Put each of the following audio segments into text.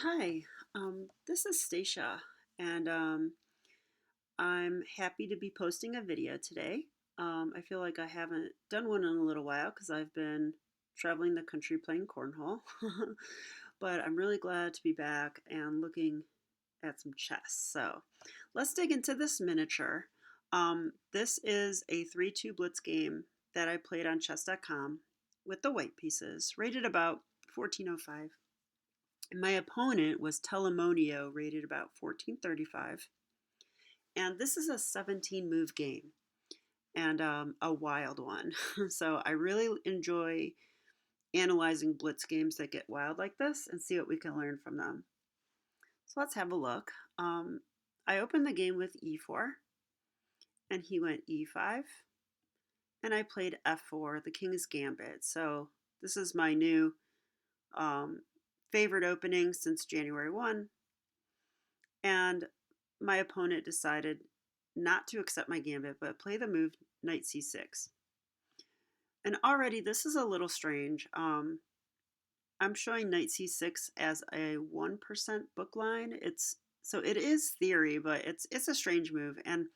Hi, this is Stacia, and I'm happy to be posting a video today. I feel like I haven't done one in a little while because I've been traveling the country playing cornhole, but I'm really glad to be back and looking at some chess. So let's dig into this miniature. This is a 3-2 blitz game that I played on chess.com with the white pieces, rated about 1405. My opponent was Telemonio, rated about 1435. And this is a 17 move game and a wild one. So I really enjoy analyzing blitz games that get wild like this and see what we can learn from them. So let's have a look. I opened the game with e4, and he went e5, and I played f4, the king's gambit. So this is my new um, favorite opening since January 1. And my opponent decided not to accept my gambit, but play the move knight c6. And already this is a little strange. I'm showing knight c6 as a 1% book line. So it is theory, but it's a strange move. And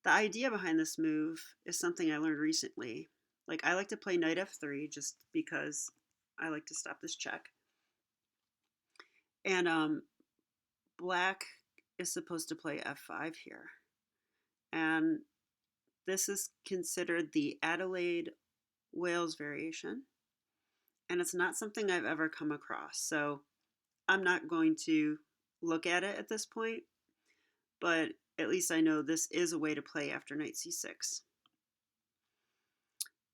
the idea behind this move is something I learned recently. Like, I like to play knight f3 just because I like to stop this check. And black is supposed to play f5 here. And this is considered the Adelaide Wales variation, and it's not something I've ever come across. So I'm not going to look at it at this point, but at least I know this is a way to play after knight c6.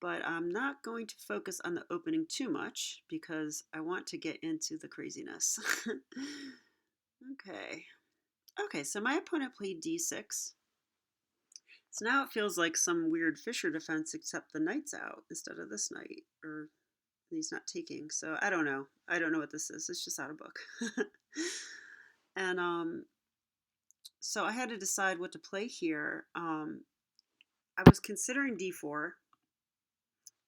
But I'm not going to focus on the opening too much because I want to get into the craziness. Okay, so my opponent played d6. So now it feels like some weird Fischer defense, except the knight's out instead of this knight, or he's not taking. So I don't know. I don't know what this is. It's just out of book. And so I had to decide what to play here. I was considering d4.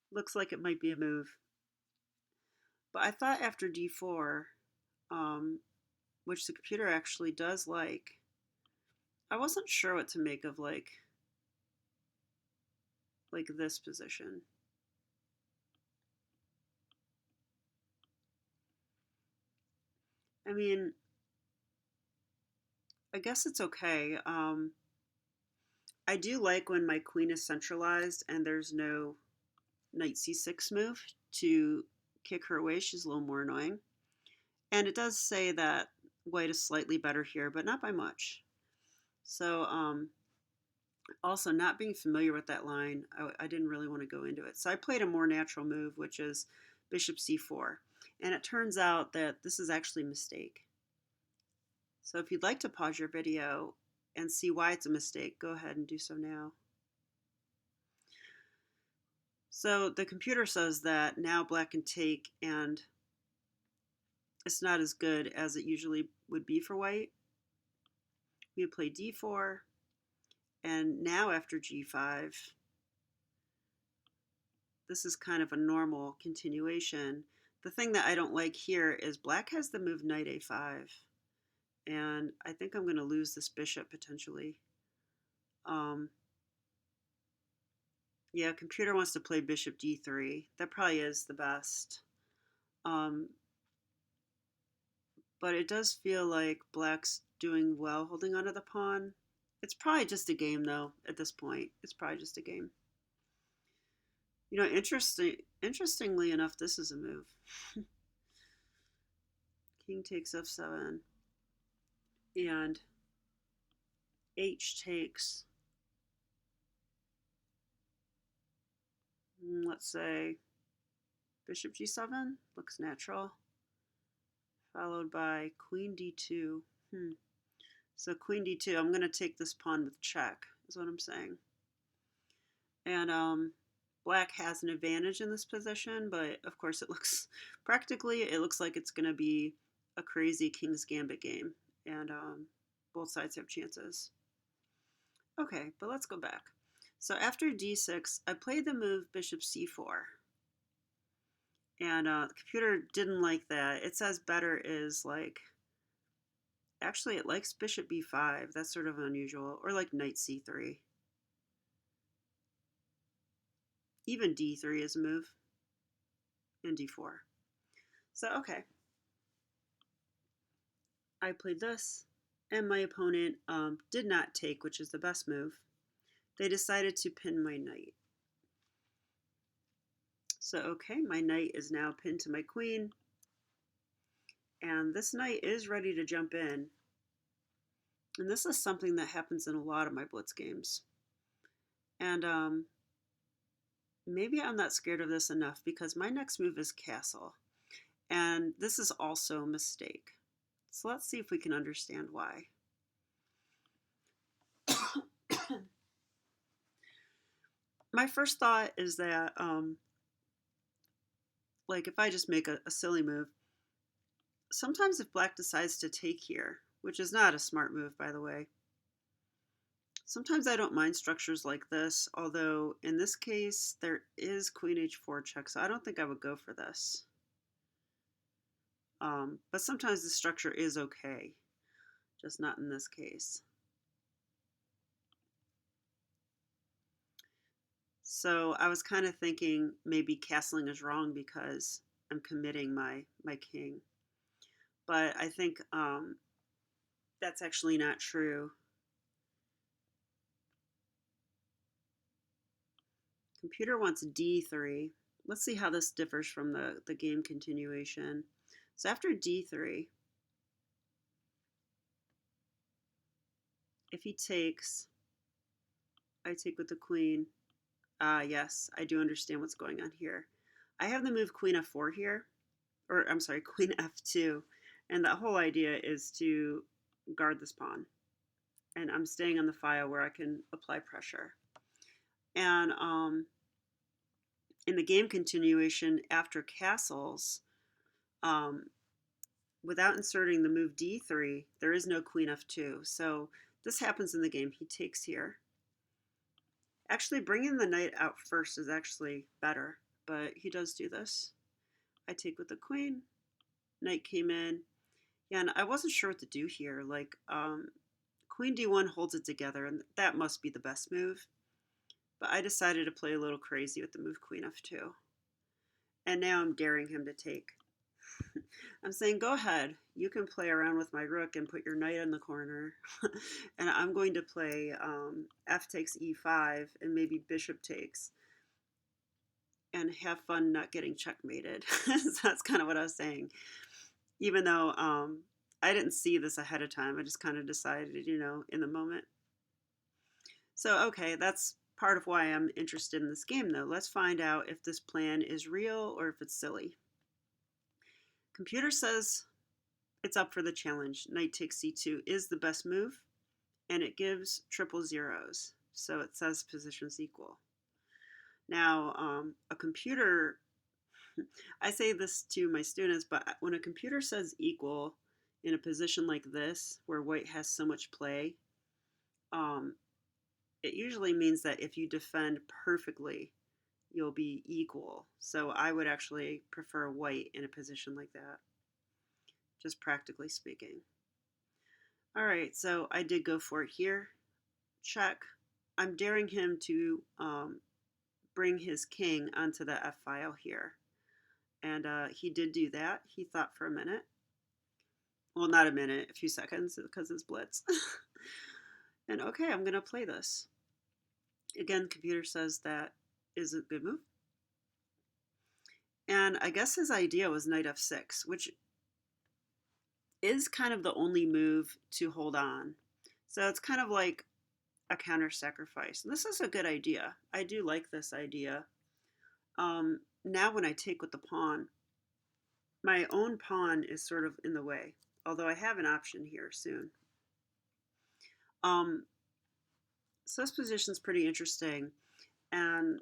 Looks like it might be a move. But I thought after d4, which the computer actually does like, I wasn't sure what to make of like this position. I mean, I guess it's okay. I do like when my queen is centralized and there's no knight c6 move to kick her away. She's a little more annoying. And it does say that white is slightly better here, but not by much. So also, not being familiar with that line, I didn't really want to go into it. So I played a more natural move, which is bishop c4. And it turns out that this is actually a mistake. So if you'd like to pause your video and see why it's a mistake, go ahead and do so now. So the computer says that now black can take, and it's not as good as it usually would be for white. We would play d4, and now after g5, this is kind of a normal continuation. The thing that I don't like here is black has the move knight a5, and I think I'm going to lose this bishop potentially. Yeah, computer wants to play bishop d3. That probably is the best. But it does feel like black's doing well holding onto the pawn. It's probably just a game, though, at this point. It's probably just a game. You know, interestingly enough, this is a move. King takes f7, and h takes, let's say, bishop g7. Looks natural. Followed by queen d2. So queen d2, I'm going to take this pawn with check, is what I'm saying. And black has an advantage in this position, but of course it looks like it's going to be a crazy King's Gambit game, and both sides have chances. Okay, but let's go back. So after d6, I played the move bishop c4, And the computer didn't like that. It says better is like, actually it likes bishop b5. That's sort of unusual. Or like knight c3. Even d3 is a move. And d4. So, okay. I played this, and my opponent did not take, which is the best move. They decided to pin my knight. So, okay, my knight is now pinned to my queen, and this knight is ready to jump in. And this is something that happens in a lot of my blitz games. And maybe I'm not scared of this enough because my next move is castle. And this is also a mistake. So let's see if we can understand why. My first thought is that, like if I just make a silly move, sometimes if black decides to take here, which is not a smart move, by the way, sometimes I don't mind structures like this, although in this case, there is queen h4 check, so I don't think I would go for this. But sometimes the structure is okay, just not in this case. So I was kind of thinking maybe castling is wrong because I'm committing my king. But I think that's actually not true. Computer wants d3. Let's see how this differs from the game continuation. So after d3, if he takes, I take with the queen. Yes, I do understand what's going on here. I have the move queen f4 here, or I'm sorry, queen f2, and the whole idea is to guard this pawn. And I'm staying on the file where I can apply pressure. And in the game continuation after castles, without inserting the move d3, there is no queen f2. So this happens in the game. He takes here. Actually, bringing the knight out first is actually better, but he does do this. I take with the queen. Knight came in. Yeah, and I wasn't sure what to do here. Like, queen d1 holds it together, and that must be the best move. But I decided to play a little crazy with the move queen f2. And now I'm daring him to take. I'm saying, go ahead. You can play around with my rook and put your knight in the corner. And I'm going to play f takes e5 and maybe bishop takes. And have fun not getting checkmated. So that's kind of what I was saying. Even though I didn't see this ahead of time. I just kind of decided, in the moment. So, okay, that's part of why I'm interested in this game, though. Let's find out if this plan is real or if it's silly. Computer says it's up for the challenge. Knight takes c2 is the best move, and it gives triple zeros. So it says positions equal. Now, a computer, I say this to my students, but when a computer says equal in a position like this, where white has so much play, it usually means that if you defend perfectly, you'll be equal. So I would actually prefer white in a position like that, just practically speaking. All right, so I did go for it here. Check. I'm daring him to bring his king onto the F file here. And he did do that. He thought for a minute. Well, not a minute, a few seconds because it's blitz. And okay, I'm going to play this. Again, computer says that is a good move. And I guess his idea was knight f6, which is kind of the only move to hold on. So it's kind of like a counter sacrifice. And this is a good idea. I do like this idea. Now when I take with the pawn, my own pawn is sort of in the way, although I have an option here soon. So this position's pretty interesting. And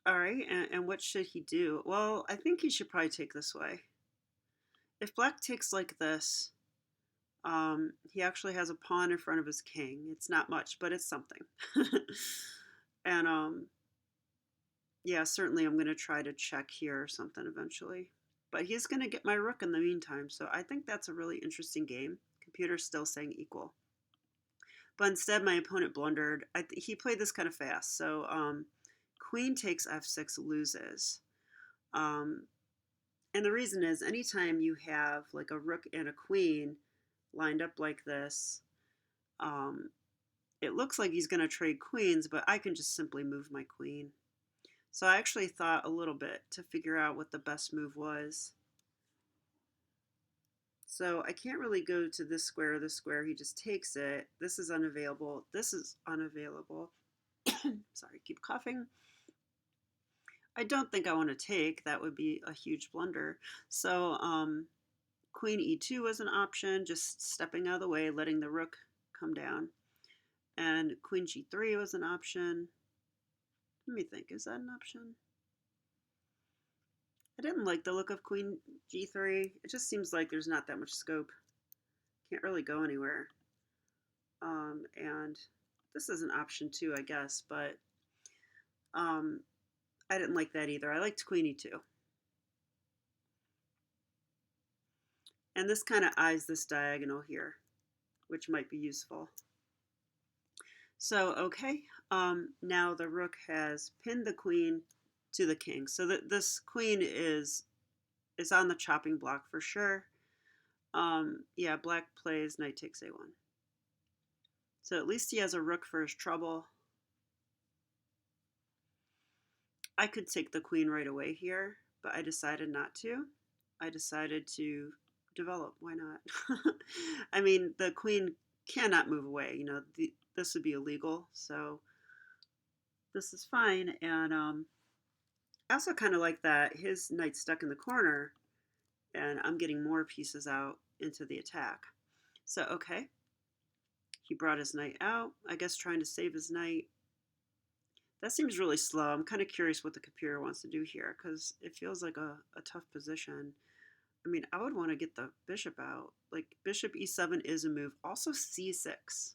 all right, and what should he do? Well, I think he should probably take this way. If black takes like this, he actually has a pawn in front of his king. It's not much, but it's something. And Yeah, certainly I'm going to try to check here or something eventually. But he's going to get my rook in the meantime, so I think that's a really interesting game. Computer's still saying equal. But instead, my opponent blundered. He played this kind of fast, so queen takes f6 loses. Um, and the reason is anytime you have like a rook and a queen lined up like this, it looks like he's going to trade queens, but I can just simply move my queen. So I actually thought a little bit to figure out what the best move was. So I can't really go to this square or this square. He just takes it. This is unavailable. This is unavailable. Sorry, keep coughing. I don't think I want to take. That would be a huge blunder. So queen e2 was an option, just stepping out of the way, letting the rook come down. And queen g3 was an option. Let me think, is that an option? I didn't like the look of queen g3. It just seems like there's not that much scope. Can't really go anywhere. And this is an option too, I guess, but I didn't like that either. I liked queen e2. And this kind of eyes this diagonal here, which might be useful. So, okay, now the rook has pinned the queen to the king. So this queen is on the chopping block for sure. Yeah, black plays knight takes a1. So at least he has a rook for his trouble. I could take the queen right away here, but I decided not to. I decided to develop. Why not? I mean, the queen cannot move away. You know, this would be illegal, so this is fine. And I also kind of like that his knight's stuck in the corner, and I'm getting more pieces out into the attack. So, okay. He brought his knight out, I guess trying to save his knight. That seems really slow. I'm kind of curious what the computer wants to do here because it feels like a tough position. I mean, I would want to get the bishop out. Like, bishop e7 is a move. Also c6.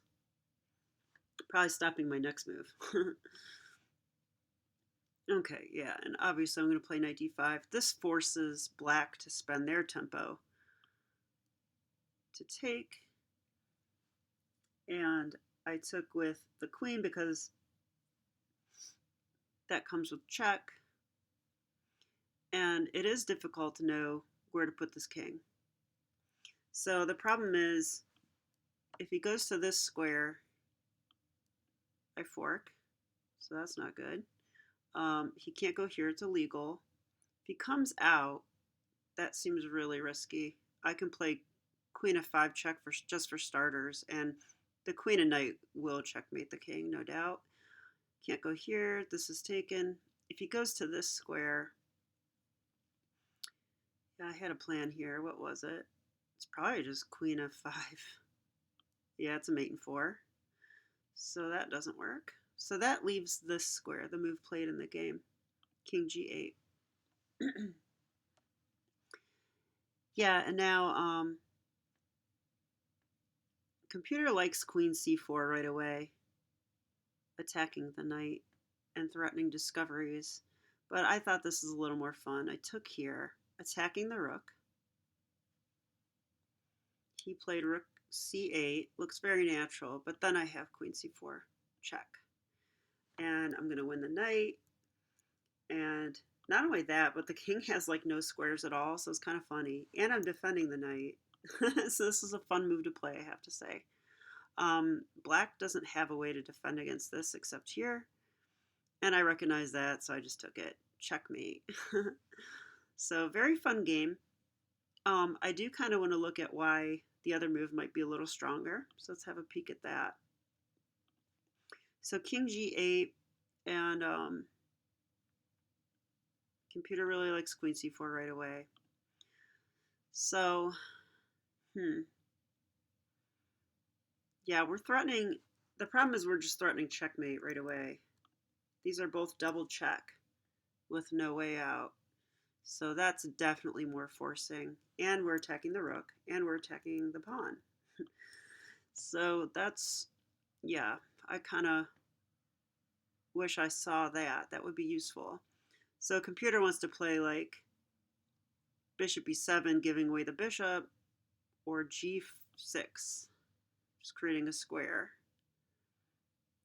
Probably stopping my next move. Okay, yeah, and obviously I'm going to play knight d5. This forces black to spend their tempo to take. And I took with the queen because that comes with check. And it is difficult to know where to put this king. So the problem is, if he goes to this square, I fork. So that's not good. He can't go here, it's illegal. If he comes out, that seems really risky. I can play queen f5 check just for starters, and the queen and knight will checkmate the king, no doubt. Can't go here, this is taken. If he goes to this square, yeah, I had a plan here. What was it? It's probably just queen f5. Yeah, it's a mate in 4. So that doesn't work. So that leaves this square, the move played in the game. King g8. Yeah, and now computer likes queen c4 right away, attacking the knight and threatening discoveries. But I thought this is a little more fun. I took here, attacking the rook. He played rook c8, looks very natural, but then I have queen c4, check. And I'm going to win the knight. And not only that, but the king has like no squares at all, so it's kind of funny. And I'm defending the knight. So this is a fun move to play, I have to say. Black doesn't have a way to defend against this except here. And I recognize that, so I just took it. Checkmate. So very fun game. I do kind of want to look at why the other move might be a little stronger. So let's have a peek at that. So king g8, and computer really likes queen c4 right away. So, yeah, we're threatening. The problem is we're just threatening checkmate right away. These are both double check with no way out. So that's definitely more forcing. And we're attacking the rook, and we're attacking the pawn. So that's, yeah, I kind of wish I saw that. That would be useful. So a computer wants to play like bishop e7, giving away the bishop, or g6, just creating a square.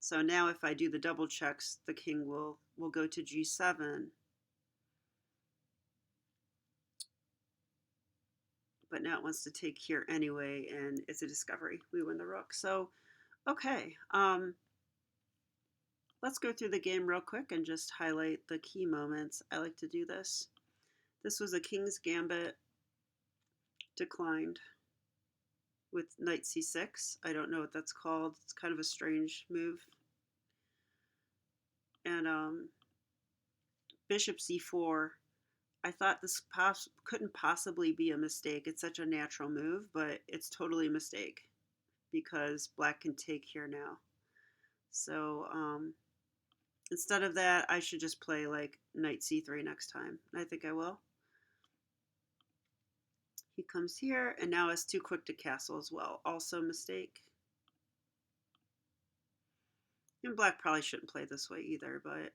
So now if I do the double checks, the king will go to g7. But now it wants to take here anyway, and it's a discovery. We win the rook. So, okay. Let's go through the game real quick and just highlight the key moments. I like to do this. This was a king's gambit, declined with knight c6. I don't know what that's called. It's kind of a strange move. And bishop c4. I thought this couldn't possibly be a mistake. It's such a natural move, but it's totally a mistake because black can take here now. So instead of that, I should just play like knight c3 next time. I think I will. He comes here, and now is too quick to castle as well. Also a mistake. And black probably shouldn't play this way either, but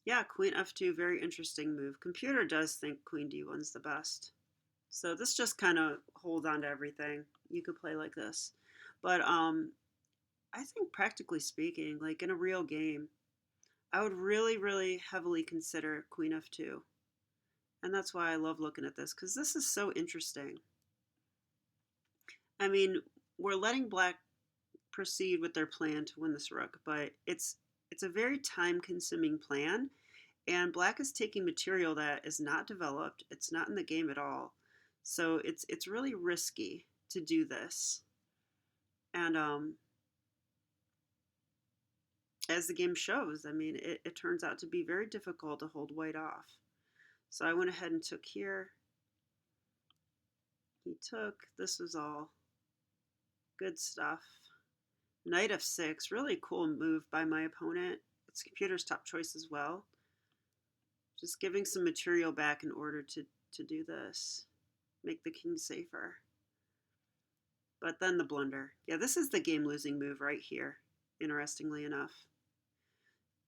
yeah, queen f2, very interesting move. Computer does think queen d1's the best. So this just kind of holds on to everything. You could play like this. But I think practically speaking, like in a real game, I would really, really heavily consider queen f2. And that's why I love looking at this, because this is so interesting. I mean, we're letting black proceed with their plan to win this rook, but it's a very time-consuming plan, and black is taking material that is not developed. It's not in the game at all. So it's really risky to do this. And as the game shows, I mean, it turns out to be very difficult to hold white off. So I went ahead and took here. He took. This was all good stuff. Knight f6, really cool move by my opponent. It's computer's top choice as well. Just giving some material back in order to do this. Make the king safer. But then the blunder. Yeah, this is the game-losing move right here, interestingly enough.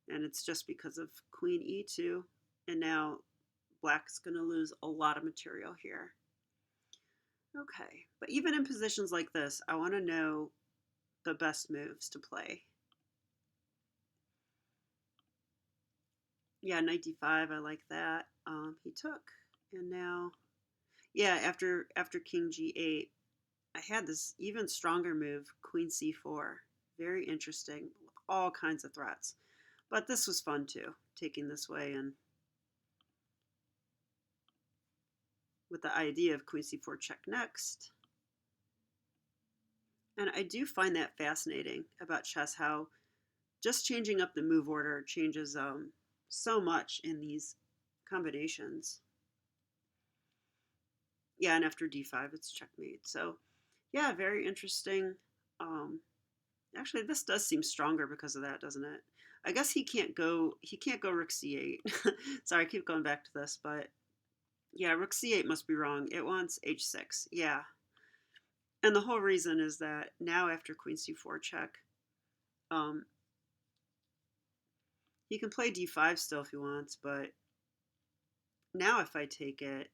And it's just because of queen e2, and now black's going to lose a lot of material here. Okay, but even in positions like this, I want to know the best moves to play. Yeah, knight d5, I like that. He took, and now, yeah, after king g8, I had this even stronger move, queen c4. Very interesting, with all kinds of threats. But this was fun too, taking this way and with the idea of queen c4 check next. And I do find that fascinating about chess, how just changing up the move order changes so much in these combinations. Yeah, and after d5, it's checkmate. So yeah, very interesting. Actually, this does seem stronger because of that, doesn't it? I guess he can't go rook c8. Sorry, I keep going back to this, but yeah, rook c8 must be wrong. It wants h6. Yeah. And the whole reason is that now after queen c4 check, he can play d5 still if he wants, but now if I take it,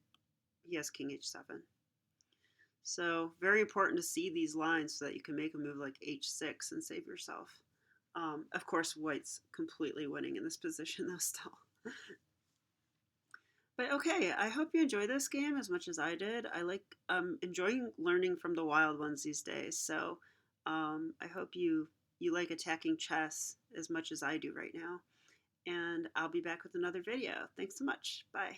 he has king h7. So very important to see these lines so that you can make a move like h6 and save yourself. Of course, white's completely winning in this position though still. But okay, I hope you enjoy this game as much as I did. I like enjoying learning from the wild ones these days. So I hope you like attacking chess as much as I do right now. And I'll be back with another video. Thanks so much. Bye.